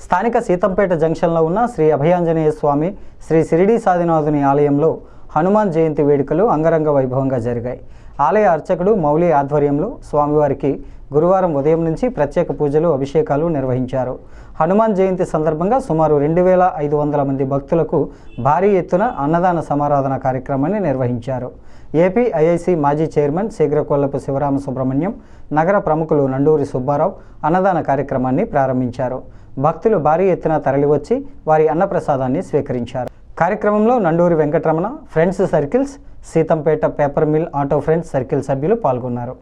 స్థానిక సీతంపేట జంక్షన్లో ఉన్న శ్రీ అభయాంజనేయ స్వామి శ్రీ షిరిడి సాయినాథుని ఆలయంలో హనుమాన్ జయంతి వేడుకలు అంగరంగ వైభవంగా జరిగాయి. ఆలయ అర్చకుడు మౌలి ఆధ్వర్యంలో స్వామివారికి గురువారం ఉదయం నుంచి ప్రత్యేక పూజలు, అభిషేకాలు నిర్వహించారు. హనుమాన్ జయంతి సందర్భంగా సుమారు 2500 మంది భక్తులకు భారీ ఎత్తున అన్నదాన సమారాధన కార్యక్రమాన్ని నిర్వహించారు. ఏపీ ఐఐసి మాజీ చైర్మన్ శీఘ్రకొల్లపు శివరామ సుబ్రహ్మణ్యం, నగర ప్రముఖులు నండూరి సుబ్బారావు అన్నదాన కార్యక్రమాన్ని ప్రారంభించారు. భక్తులు భారీ ఎత్తున తరలివచ్చి వారి అన్నప్రసాదాన్ని స్వీకరించారు. కార్యక్రమంలో Nanduri Venkataramana, friends circles, Seethampeta paper mill auto friends circle సభ్యులు పాల్గొన్నారు.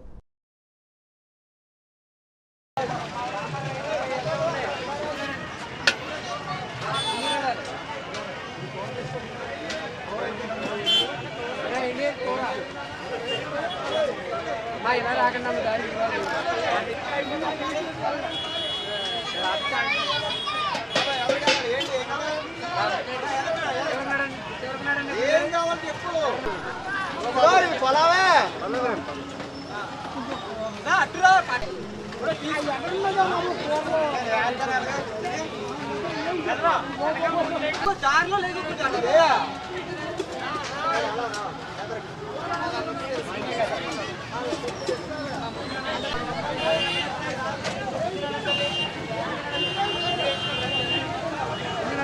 దారిలో లేదు.